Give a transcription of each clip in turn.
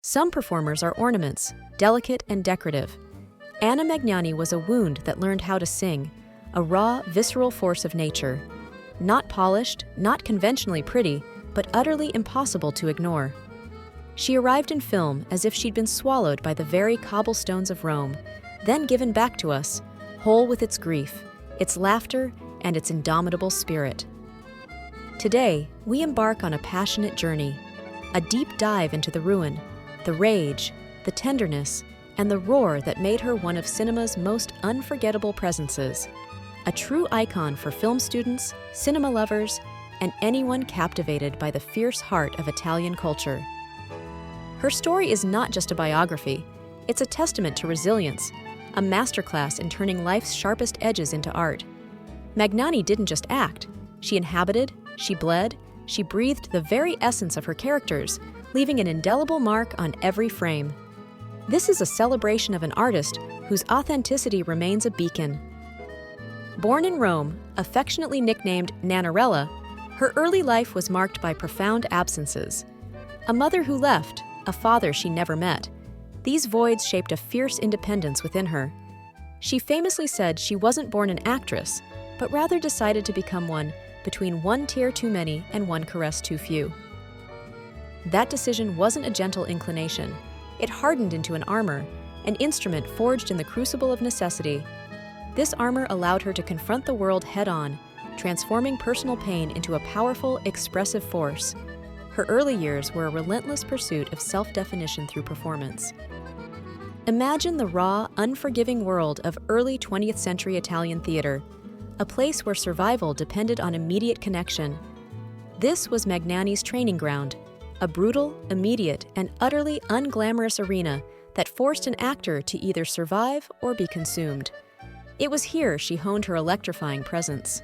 Some performers are ornaments, delicate and decorative. Anna Magnani was a wound that learned how to sing, a raw, visceral force of nature. Not polished, not conventionally pretty, but utterly impossible to ignore. She arrived in film as if she'd been swallowed by the very cobblestones of Rome, then given back to us, whole with its grief, its laughter, and its indomitable spirit. Today, we embark on a passionate journey, a deep dive into the ruin, the rage, the tenderness, and the roar that made her one of cinema's most unforgettable presences, a true icon for film students, cinema lovers, and anyone captivated by the fierce heart of Italian culture. Her story is not just a biography, it's a testament to resilience, a masterclass in turning life's sharpest edges into art. Magnani didn't just act, she inhabited, she bled, she breathed the very essence of her characters, leaving an indelible mark on every frame. This is a celebration of an artist whose authenticity remains a beacon. Born in Rome, affectionately nicknamed Nanarella, her early life was marked by profound absences. A mother who left, a father she never met. These voids shaped a fierce independence within her. She famously said she wasn't born an actress, but rather decided to become one between one tear too many and one caress too few. That decision wasn't a gentle inclination. It hardened into an armor, an instrument forged in the crucible of necessity. This armor allowed her to confront the world head-on, transforming personal pain into a powerful, expressive force. Her early years were a relentless pursuit of self-definition through performance. Imagine the raw, unforgiving world of early 20th century Italian theater, a place where survival depended on immediate connection. This was Magnani's training ground, a brutal, immediate, and utterly unglamorous arena that forced an actor to either survive or be consumed. It was here she honed her electrifying presence.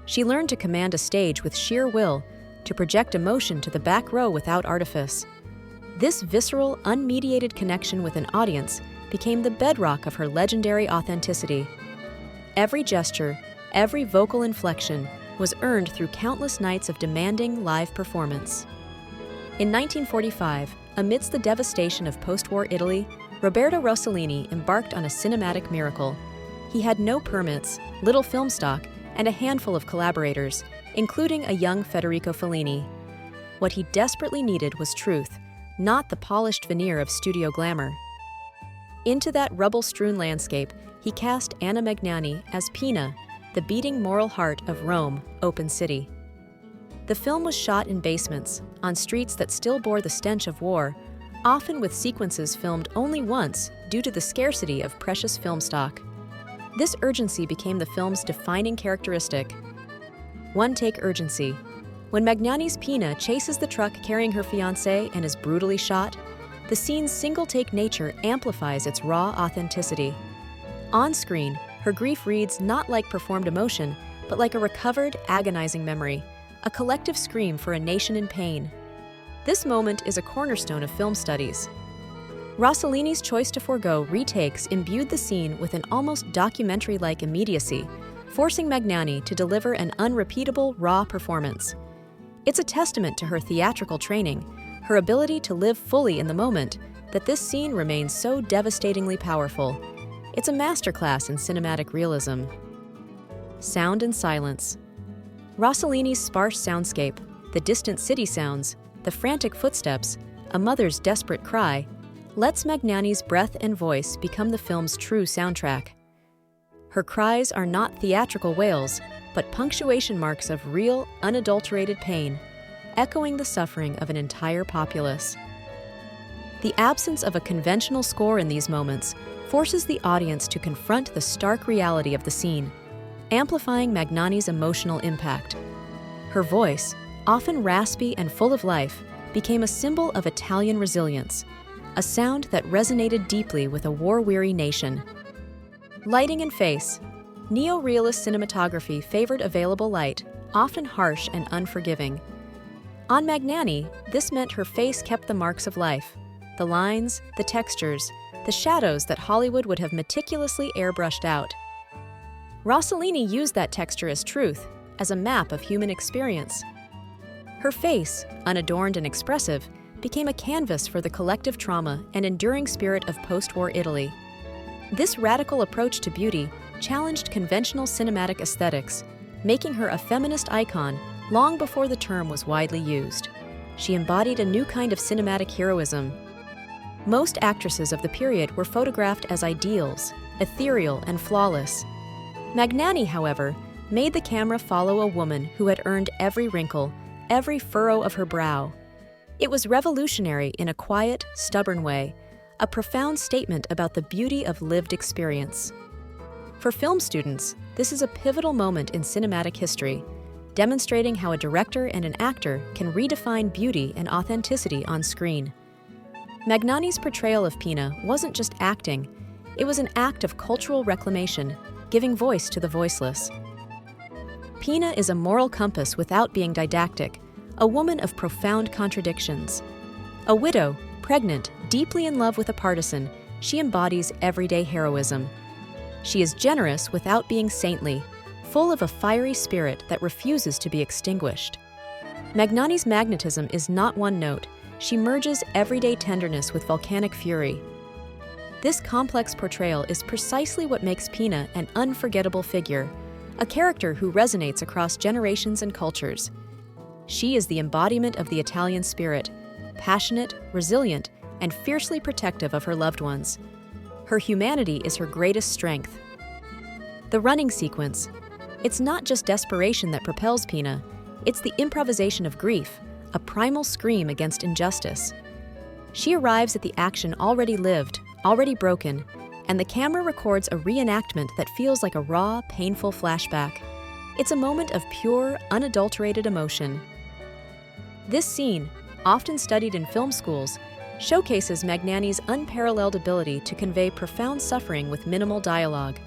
She learned to command a stage with sheer will, to project emotion to the back row without artifice. This visceral, unmediated connection with an audience became the bedrock of her legendary authenticity. Every gesture, every vocal inflection was earned through countless nights of demanding live performance. In 1945, amidst the devastation of post-war Italy, Roberto Rossellini embarked on a cinematic miracle. He had no permits, little film stock, and a handful of collaborators, including a young Federico Fellini. What he desperately needed was truth, not the polished veneer of studio glamour. Into that rubble-strewn landscape, he cast Anna Magnani as Pina, the beating moral heart of Rome, open city. The film was shot in basements, on streets that still bore the stench of war, often with sequences filmed only once due to the scarcity of precious film stock. This urgency became the film's defining characteristic. One-take urgency. When Magnani's Pina chases the truck carrying her fiancé and is brutally shot, the scene's single-take nature amplifies its raw authenticity. On screen, her grief reads not like performed emotion, but like a recovered, agonizing memory, a collective scream for a nation in pain. This moment is a cornerstone of film studies. Rossellini's choice to forego retakes imbued the scene with an almost documentary-like immediacy, forcing Magnani to deliver an unrepeatable, raw performance. It's a testament to her theatrical training, her ability to live fully in the moment, that this scene remains so devastatingly powerful. It's a masterclass in cinematic realism. Sound and silence. Rossellini's sparse soundscape, the distant city sounds, the frantic footsteps, a mother's desperate cry, lets Magnani's breath and voice become the film's true soundtrack. Her cries are not theatrical wails, but punctuation marks of real, unadulterated pain, echoing the suffering of an entire populace. The absence of a conventional score in these moments forces the audience to confront the stark reality of the scene, amplifying Magnani's emotional impact. Her voice, often raspy and full of life, became a symbol of Italian resilience, a sound that resonated deeply with a war-weary nation. Lighting and face. Neorealist cinematography favored available light, often harsh and unforgiving. On Magnani, this meant her face kept the marks of life, the lines, the textures, the shadows that Hollywood would have meticulously airbrushed out. Rossellini used that texture as truth, as a map of human experience. Her face, unadorned and expressive, became a canvas for the collective trauma and enduring spirit of post-war Italy. This radical approach to beauty challenged conventional cinematic aesthetics, making her a feminist icon long before the term was widely used. She embodied a new kind of cinematic heroism. Most actresses of the period were photographed as ideals, ethereal and flawless. Magnani, however, made the camera follow a woman who had earned every wrinkle, every furrow of her brow. It was revolutionary in a quiet, stubborn way, a profound statement about the beauty of lived experience. For film students, this is a pivotal moment in cinematic history, demonstrating how a director and an actor can redefine beauty and authenticity on screen. Magnani's portrayal of Pina wasn't just acting, it was an act of cultural reclamation, giving voice to the voiceless. Pina is a moral compass without being didactic, a woman of profound contradictions. A widow, pregnant, deeply in love with a partisan, she embodies everyday heroism. She is generous without being saintly, full of a fiery spirit that refuses to be extinguished. Magnani's magnetism is not one note, she merges everyday tenderness with volcanic fury. This complex portrayal is precisely what makes Pina an unforgettable figure, a character who resonates across generations and cultures. She is the embodiment of the Italian spirit, passionate, resilient, and fiercely protective of her loved ones. Her humanity is her greatest strength. The running sequence. It's not just desperation that propels Pina, it's the improvisation of grief, a primal scream against injustice. She arrives at the action already lived, already broken, and the camera records a reenactment that feels like a raw, painful flashback. It's a moment of pure, unadulterated emotion. This scene, often studied in film schools, showcases Magnani's unparalleled ability to convey profound suffering with minimal dialogue.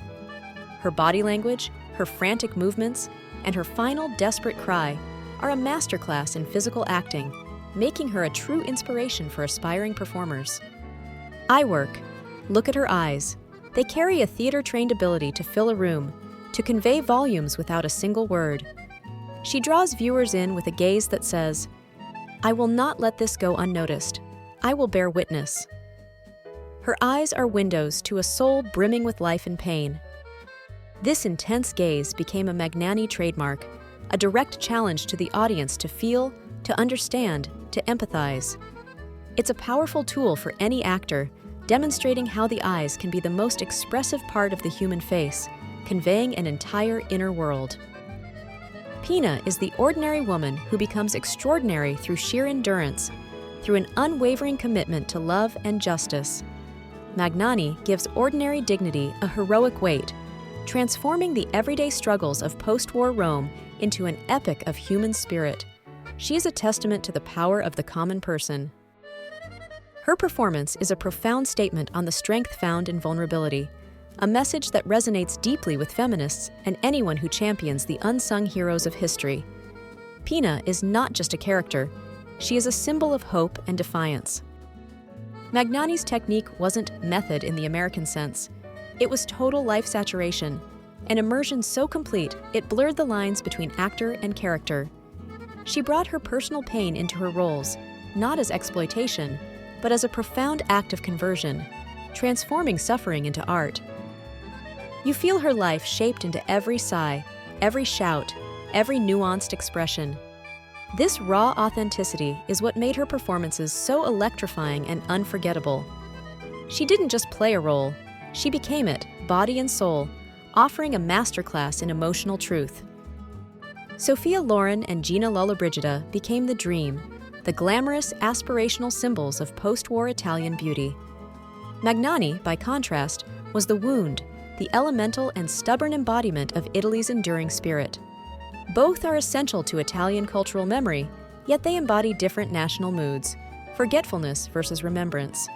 Her body language, her frantic movements, and her final desperate cry are a masterclass in physical acting, making her a true inspiration for aspiring performers. Eye work. Look at her eyes. They carry a theater-trained ability to fill a room, to convey volumes without a single word. She draws viewers in with a gaze that says, "I will not let this go unnoticed. I will bear witness." Her eyes are windows to a soul brimming with life and pain. This intense gaze became a Magnani trademark, a direct challenge to the audience to feel, to understand, to empathize. It's a powerful tool for any actor, demonstrating how the eyes can be the most expressive part of the human face, conveying an entire inner world. Pina is the ordinary woman who becomes extraordinary through sheer endurance, through an unwavering commitment to love and justice. Magnani gives ordinary dignity a heroic weight, transforming the everyday struggles of post-war Rome into an epic of human spirit. She is a testament to the power of the common person. Her performance is a profound statement on the strength found in vulnerability, a message that resonates deeply with feminists and anyone who champions the unsung heroes of history. Pina is not just a character, she is a symbol of hope and defiance. Magnani's technique wasn't method in the American sense. It was total life saturation, an immersion so complete it blurred the lines between actor and character. She brought her personal pain into her roles, not as exploitation, but as a profound act of conversion, transforming suffering into art. You feel her life shaped into every sigh, every shout, every nuanced expression. This raw authenticity is what made her performances so electrifying and unforgettable. She didn't just play a role, she became it, body and soul, offering a masterclass in emotional truth. Sophia Loren and Gina Lollobrigida became the dream, the glamorous, aspirational symbols of post-war Italian beauty. Magnani, by contrast, was the wound, the elemental and stubborn embodiment of Italy's enduring spirit. Both are essential to Italian cultural memory, yet they embody different national moods, forgetfulness versus remembrance.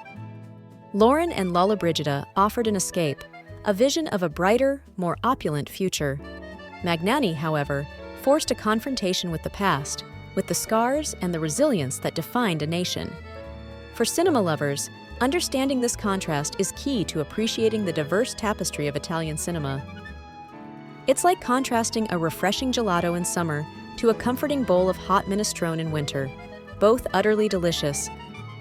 Loren and Lollobrigida offered an escape, a vision of a brighter, more opulent future. Magnani, however, forced a confrontation with the past, with the scars and the resilience that defined a nation. For cinema lovers, understanding this contrast is key to appreciating the diverse tapestry of Italian cinema. It's like contrasting a refreshing gelato in summer to a comforting bowl of hot minestrone in winter, both utterly delicious,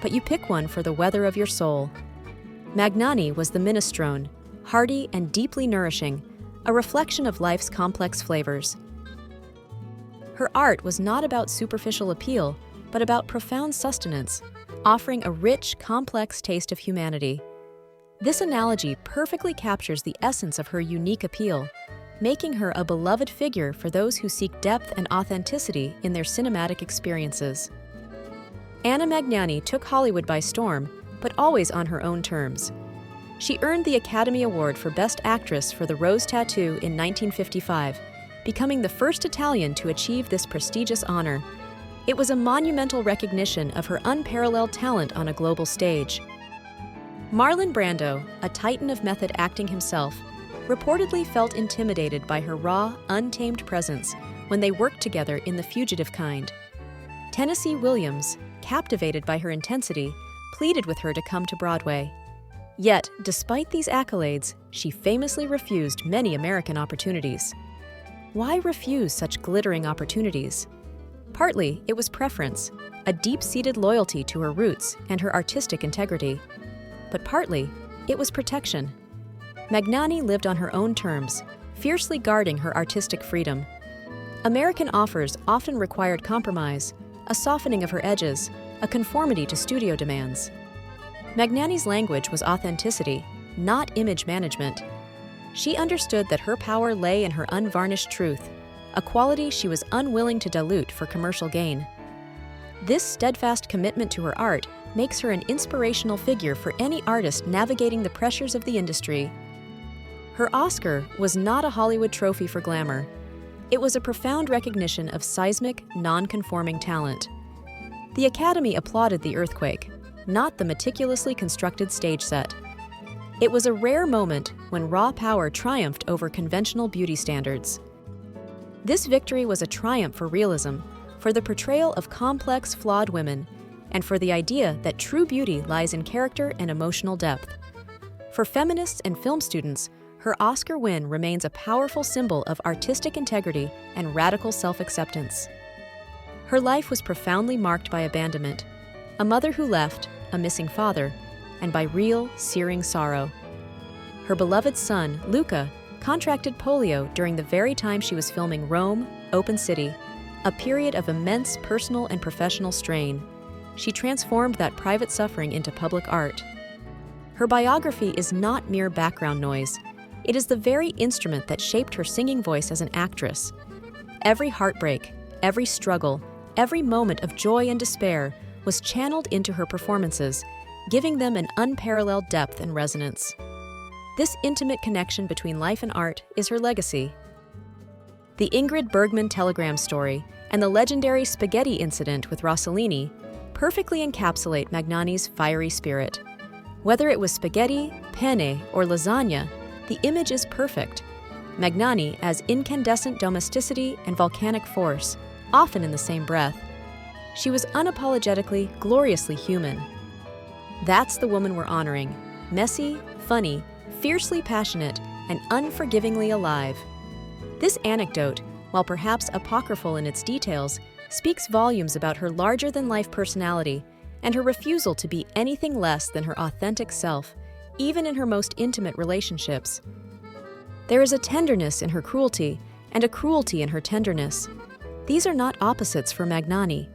but you pick one for the weather of your soul. Magnani was the minestrone, hearty and deeply nourishing, a reflection of life's complex flavors. Her art was not about superficial appeal, but about profound sustenance, offering a rich, complex taste of humanity. This analogy perfectly captures the essence of her unique appeal, making her a beloved figure for those who seek depth and authenticity in their cinematic experiences. Anna Magnani took Hollywood by storm, but always on her own terms. She earned the Academy Award for Best Actress for The Rose Tattoo in 1955, becoming the first Italian to achieve this prestigious honor. It was a monumental recognition of her unparalleled talent on a global stage. Marlon Brando, a titan of method acting himself, reportedly felt intimidated by her raw, untamed presence when they worked together in The Fugitive Kind. Tennessee Williams, captivated by her intensity, pleaded with her to come to Broadway. Yet, despite these accolades, she famously refused many American opportunities. Why refuse such glittering opportunities? Partly, it was preference, a deep-seated loyalty to her roots and her artistic integrity. But partly, it was protection. Magnani lived on her own terms, fiercely guarding her artistic freedom. American offers often required compromise, a softening of her edges, a conformity to studio demands. Magnani's language was authenticity, not image management. She understood that her power lay in her unvarnished truth, a quality she was unwilling to dilute for commercial gain. This steadfast commitment to her art makes her an inspirational figure for any artist navigating the pressures of the industry. Her Oscar was not a Hollywood trophy for glamour. It was a profound recognition of seismic, non-conforming talent. The Academy applauded the earthquake, not the meticulously constructed stage set. It was a rare moment when raw power triumphed over conventional beauty standards. This victory was a triumph for realism, for the portrayal of complex, flawed women, and for the idea that true beauty lies in character and emotional depth. For feminists and film students, her Oscar win remains a powerful symbol of artistic integrity and radical self-acceptance. Her life was profoundly marked by abandonment, a mother who left, a missing father, and by real, searing sorrow. Her beloved son, Luca, contracted polio during the very time she was filming Rome, Open City, a period of immense personal and professional strain. She transformed that private suffering into public art. Her biography is not mere background noise. It is the very instrument that shaped her singing voice as an actress. Every heartbreak, every struggle, every moment of joy and despair was channeled into her performances, giving them an unparalleled depth and resonance. This intimate connection between life and art is her legacy. The Ingrid Bergman telegram story and the legendary spaghetti incident with Rossellini perfectly encapsulate Magnani's fiery spirit. Whether it was spaghetti, penne, or lasagna, the image is perfect. Magnani as incandescent domesticity and volcanic force, often in the same breath. She was unapologetically, gloriously human. That's the woman we're honoring. Messy, funny, fiercely passionate, and unforgivingly alive. This anecdote, while perhaps apocryphal in its details, speaks volumes about her larger-than-life personality and her refusal to be anything less than her authentic self, even in her most intimate relationships. There is a tenderness in her cruelty and a cruelty in her tenderness. These are not opposites for Magnani.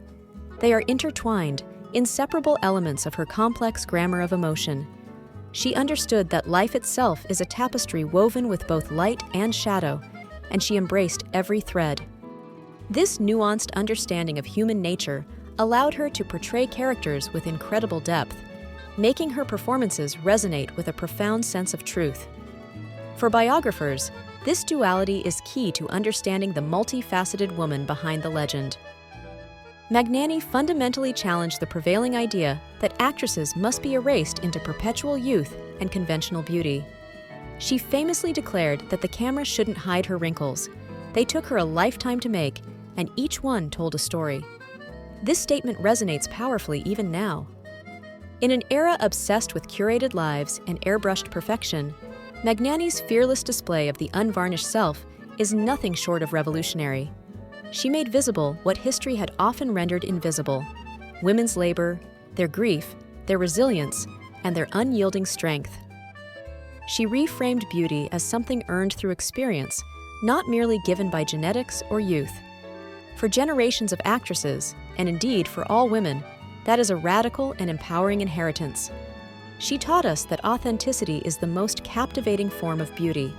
They are intertwined, inseparable elements of her complex grammar of emotion. She understood that life itself is a tapestry woven with both light and shadow, and she embraced every thread. This nuanced understanding of human nature allowed her to portray characters with incredible depth, making her performances resonate with a profound sense of truth. For biographers, this duality is key to understanding the multifaceted woman behind the legend. Magnani fundamentally challenged the prevailing idea that actresses must be erased into perpetual youth and conventional beauty. She famously declared that the camera shouldn't hide her wrinkles. They took her a lifetime to make, and each one told a story. This statement resonates powerfully even now. In an era obsessed with curated lives and airbrushed perfection, Magnani's fearless display of the unvarnished self is nothing short of revolutionary. She made visible what history had often rendered invisible. women's labor, their grief, their resilience, and their unyielding strength. She reframed beauty as something earned through experience, not merely given by genetics or youth. For generations of actresses, and indeed for all women, that is a radical and empowering inheritance. She taught us that authenticity is the most captivating form of beauty.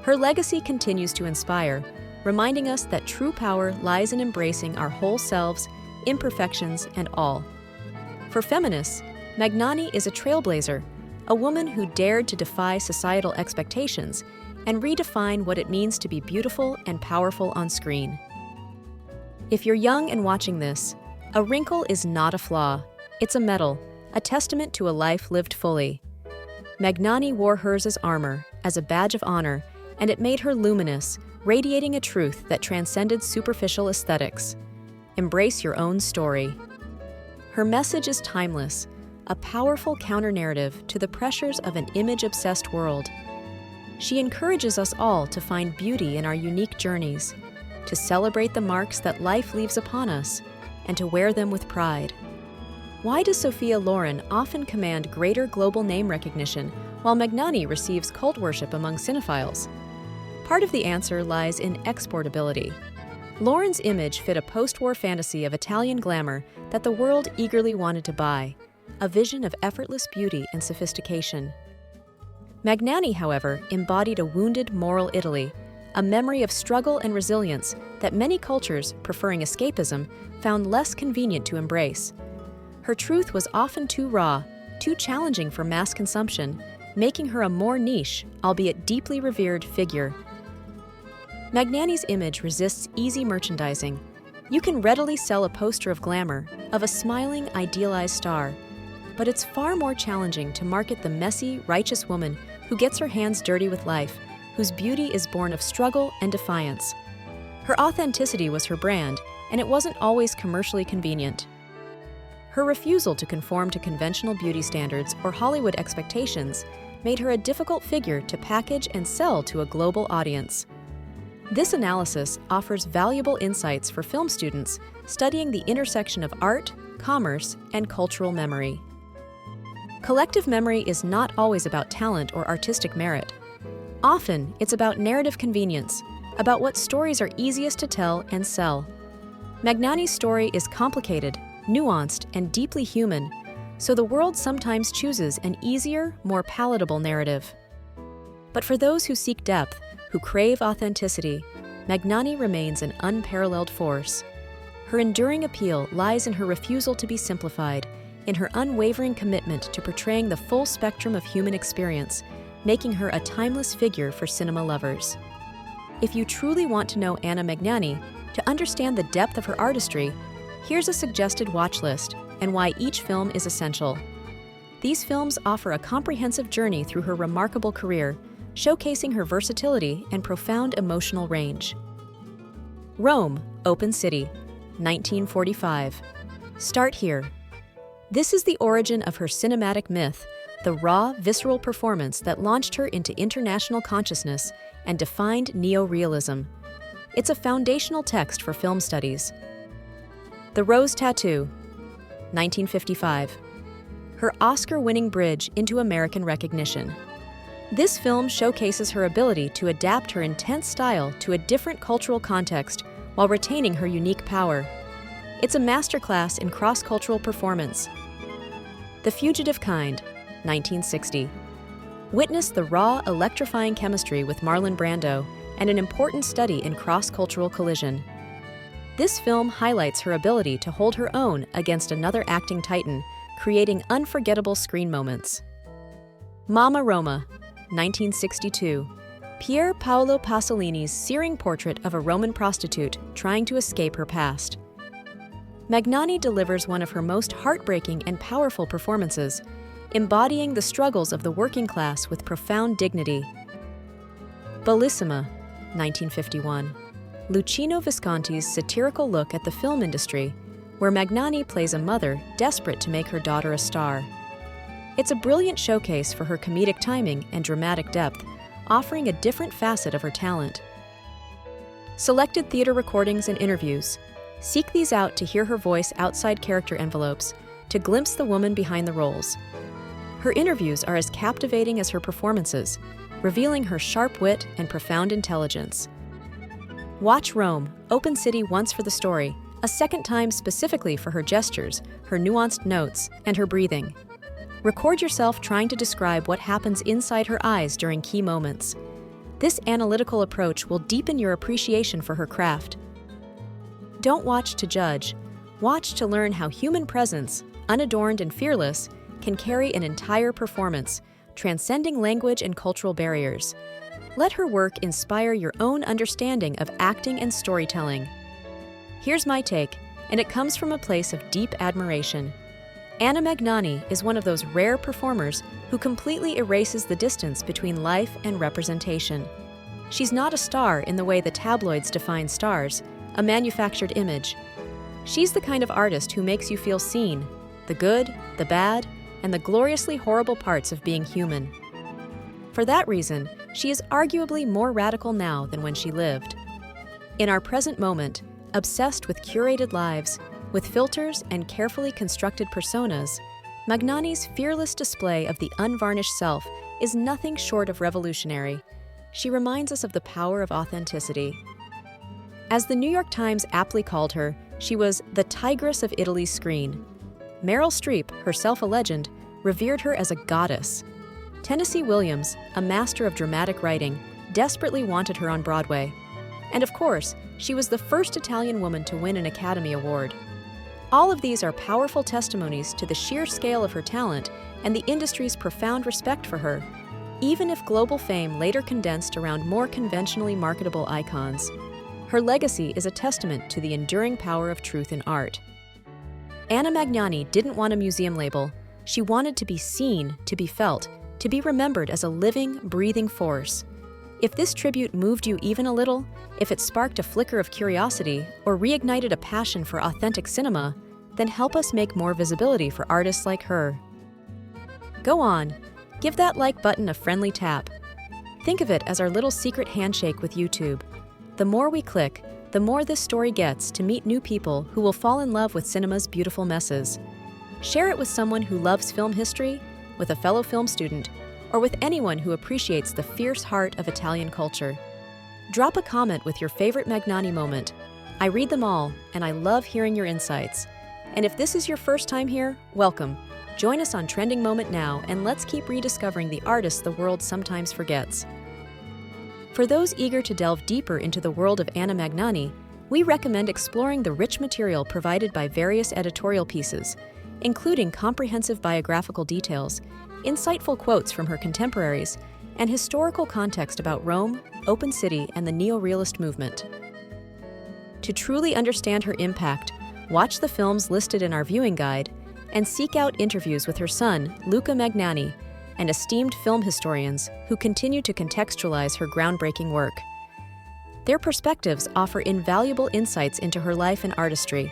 Her legacy continues to inspire, reminding us that true power lies in embracing our whole selves, imperfections, and all. For feminists, Magnani is a trailblazer, a woman who dared to defy societal expectations and redefine what it means to be beautiful and powerful on screen. If you're young and watching this, a wrinkle is not a flaw. It's a medal, a testament to a life lived fully. Magnani wore hers as armor, as a badge of honor, and it made her luminous, radiating a truth that transcended superficial aesthetics. Embrace your own story. Her message is timeless, a powerful counter-narrative to the pressures of an image-obsessed world. She encourages us all to find beauty in our unique journeys, to celebrate the marks that life leaves upon us, and to wear them with pride. Why does Sophia Loren often command greater global name recognition while Magnani receives cult worship among cinephiles? Part of the answer lies in exportability. Loren's image fit a post-war fantasy of Italian glamour that the world eagerly wanted to buy, a vision of effortless beauty and sophistication. Magnani, however, embodied a wounded moral Italy, a memory of struggle and resilience that many cultures, preferring escapism, found less convenient to embrace. Her truth was often too raw, too challenging for mass consumption, making her a more niche, albeit deeply revered figure. Magnani's image resists easy merchandising. You can readily sell a poster of glamour, of a smiling, idealized star, but it's far more challenging to market the messy, righteous woman who gets her hands dirty with life, whose beauty is born of struggle and defiance. Her authenticity was her brand, and it wasn't always commercially convenient. Her refusal to conform to conventional beauty standards or Hollywood expectations made her a difficult figure to package and sell to a global audience. This analysis offers valuable insights for film students studying the intersection of art, commerce, and cultural memory. Collective memory is not always about talent or artistic merit. Often, it's about narrative convenience, about what stories are easiest to tell and sell. Magnani's story is complicated, nuanced, and deeply human, so the world sometimes chooses an easier, more palatable narrative. But for those who seek depth, who crave authenticity, Magnani remains an unparalleled force. Her enduring appeal lies in her refusal to be simplified, in her unwavering commitment to portraying the full spectrum of human experience, making her a timeless figure for cinema lovers. If you truly want to know Anna Magnani, to understand the depth of her artistry, here's a suggested watch list and why each film is essential. These films offer a comprehensive journey through her remarkable career, showcasing her versatility and profound emotional range. Rome, Open City, 1945. Start here. This is the origin of her cinematic myth, the raw, visceral performance that launched her into international consciousness and defined Neorealism. It's a foundational text for film studies. The Rose Tattoo, 1955. Her Oscar-winning bridge into American recognition. This film showcases her ability to adapt her intense style to a different cultural context while retaining her unique power. It's a masterclass in cross-cultural performance. The Fugitive Kind, 1960. Witness the raw, electrifying chemistry with Marlon Brando and an important study in cross-cultural collision. This film highlights her ability to hold her own against another acting titan, creating unforgettable screen moments. Mamma Roma, 1962. Pier Paolo Pasolini's searing portrait of a Roman prostitute trying to escape her past. Magnani delivers one of her most heartbreaking and powerful performances, embodying the struggles of the working class with profound dignity. Bellissima, 1951. Luchino Visconti's satirical look at the film industry, where Magnani plays a mother desperate to make her daughter a star. It's a brilliant showcase for her comedic timing and dramatic depth, offering a different facet of her talent. Selected theater recordings and interviews, Seek these out to hear her voice outside character envelopes, to glimpse the woman behind the roles. Her interviews are as captivating as her performances, revealing her sharp wit and profound intelligence. Watch Rome, Open City once for the story, a second time specifically for her gestures, her nuanced notes, and her breathing. Record yourself trying to describe what happens inside her eyes during key moments. This analytical approach will deepen your appreciation for her craft. Don't watch to judge. Watch to learn how human presence, unadorned and fearless, can carry an entire performance, transcending language and cultural barriers. Let her work inspire your own understanding of acting and storytelling. Here's my take, and it comes from a place of deep admiration. Anna Magnani is one of those rare performers who completely erases the distance between life and representation. She's not a star in the way the tabloids define stars, a manufactured image. She's the kind of artist who makes you feel seen, the good, the bad, and the gloriously horrible parts of being human. For that reason, she is arguably more radical now than when she lived. In our present moment, obsessed with curated lives, with filters and carefully constructed personas, Magnani's fearless display of the unvarnished self is nothing short of revolutionary. She reminds us of the power of authenticity. As the New York Times aptly called her, she was the tigress of Italy's screen. Meryl Streep, herself a legend, revered her as a goddess. Tennessee Williams, a master of dramatic writing, desperately wanted her on Broadway. And of course, she was the first Italian woman to win an Academy Award. All of these are powerful testimonies to the sheer scale of her talent and the industry's profound respect for her, even if global fame later condensed around more conventionally marketable icons. Her legacy is a testament to the enduring power of truth in art. Anna Magnani didn't want a museum label. She wanted to be seen, to be felt, to be remembered as a living, breathing force. If this tribute moved you even a little, if it sparked a flicker of curiosity or reignited a passion for authentic cinema, then help us make more visibility for artists like her. Go on, give that like button a friendly tap. Think of it as our little secret handshake with YouTube. The more we click, the more this story gets to meet new people who will fall in love with cinema's beautiful messes. Share it with someone who loves film history, with a fellow film student, or with anyone who appreciates the fierce heart of Italian culture. Drop a comment with your favorite Magnani moment. I read them all, and I love hearing your insights. And if this is your first time here, welcome. Join us on Trending Moment now, and let's keep rediscovering the artists the world sometimes forgets. For those eager to delve deeper into the world of Anna Magnani, we recommend exploring the rich material provided by various editorial pieces, including comprehensive biographical details, insightful quotes from her contemporaries, and historical context about Rome, Open City, and the Neorealist movement. To truly understand her impact, watch the films listed in our viewing guide, and seek out interviews with her son, Luca Magnani, and esteemed film historians who continue to contextualize her groundbreaking work. Their perspectives offer invaluable insights into her life and artistry,